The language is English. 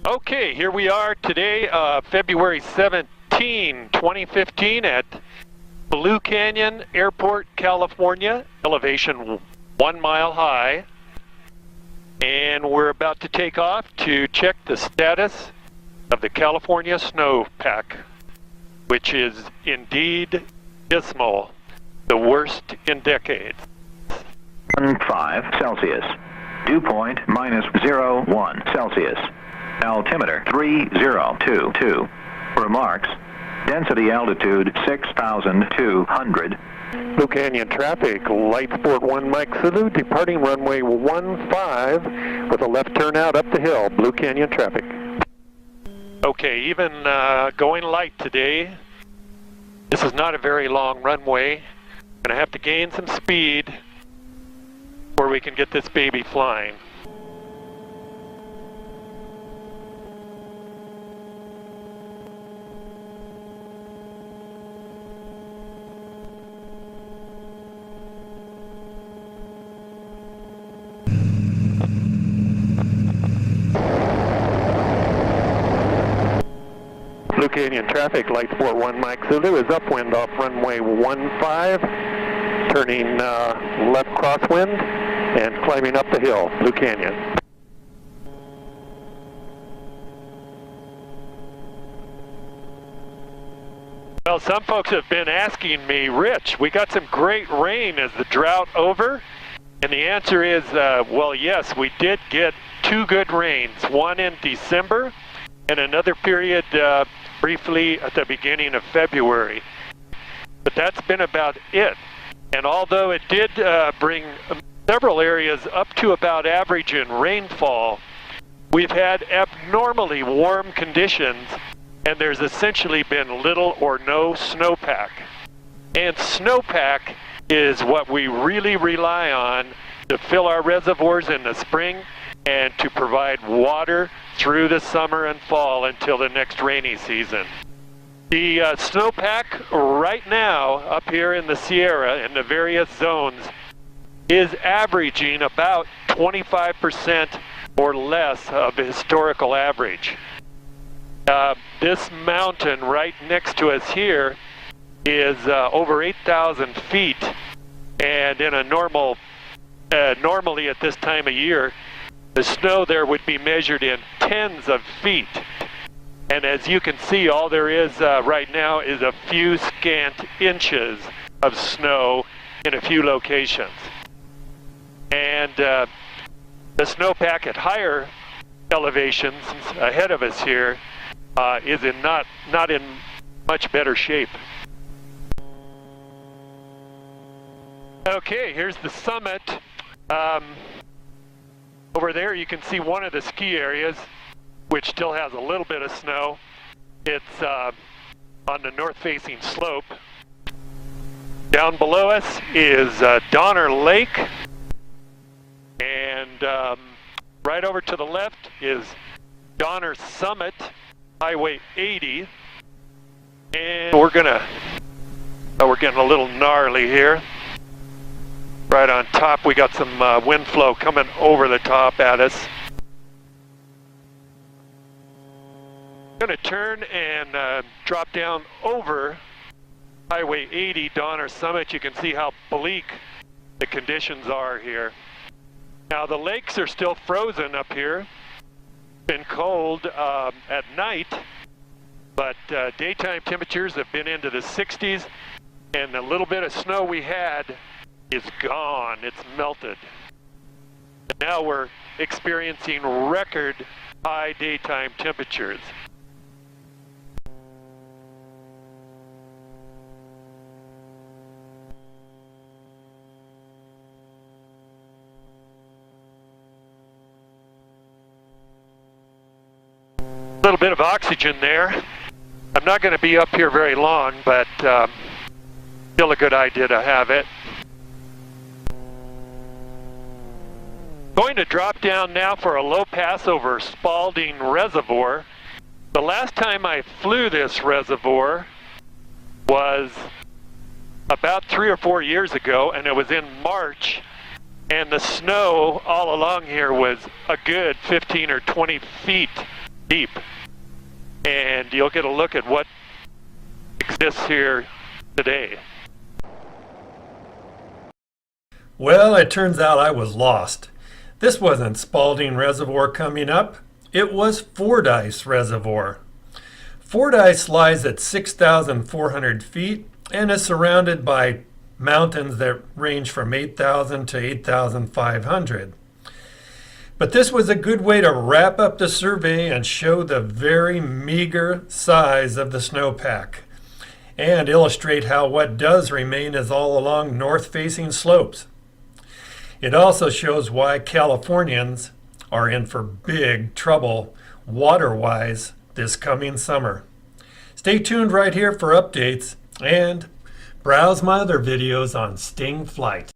Okay, here we are today, February 17, 2015 at Blue Canyon Airport, California, elevation 1 mile high. And we're about to take off to check the status of the California Snowpack, which is indeed dismal, the worst in decades. 5 Celsius. Dew point -01 Celsius. Altimeter 3022. Remarks. Density altitude 6,200. Blue Canyon traffic, light sport 1 Mike Zulu, departing runway 15 with a left turn out up the hill. Blue Canyon traffic. Okay, even going light today. This is not a very long runway. Gonna have to gain some speed before we can get this baby flying. Blue Canyon traffic, light sport 1 Mike Zulu is upwind off runway 15, turning left crosswind and climbing up the hill, Blue Canyon. Well, some folks have been asking me, Rich, we got some great rain. Is the drought over? And the answer is, well, yes, we did get 2 good rains, one in December and another period briefly at the beginning of February. But that's been about it. And although it did bring several areas up to about average in rainfall, we've had abnormally warm conditions, and there's essentially been little or no snowpack. And snowpack is what we really rely on to fill our reservoirs in the spring and to provide water through the summer and fall until the next rainy season. The snowpack right now up here in the Sierra in the various zones is averaging about 25% or less of the historical average. This mountain right next to us here is over 8,000 feet, and in a normally at this time of year, the snow there would be measured in tens of feet. And as you can see, all there is right now is a few scant inches of snow in a few locations. And the snowpack at higher elevations ahead of us here is not in much better shape. Okay, here's the summit. Over there you can see one of the ski areas, which still has a little bit of snow. It's on the north-facing slope. Down below us is Donner Lake, and right over to the left is Donner Summit, Highway 80, and we're getting a little gnarly here. Right on top, we got some wind flow coming over the top at us. I'm going to turn and drop down over Highway 80, Donner Summit. You can see how bleak the conditions are here. Now the lakes are still frozen up here. It's been cold at night, but daytime temperatures have been into the 60s, and the little bit of snow we had is gone. It's melted. Now we're experiencing record high daytime temperatures. A little bit of oxygen there. I'm not going to be up here very long, but still a good idea to have it. Going to drop down now for a low pass over Spalding Reservoir. The last time I flew this reservoir was about 3 or 4 years ago, and it was in March, and the snow all along here was a good 15 or 20 feet deep. And you'll get a look at what exists here today. Well, it turns out I was lost. This wasn't Spalding Reservoir coming up. It was Fordyce Reservoir. Fordyce lies at 6,400 feet and is surrounded by mountains that range from 8,000 to 8,500. But this was a good way to wrap up the survey and show the very meager size of the snowpack and illustrate how what does remain is all along north-facing slopes. It also shows why Californians are in for big trouble water-wise this coming summer. Stay tuned right here for updates and browse my other videos on Sting Flight.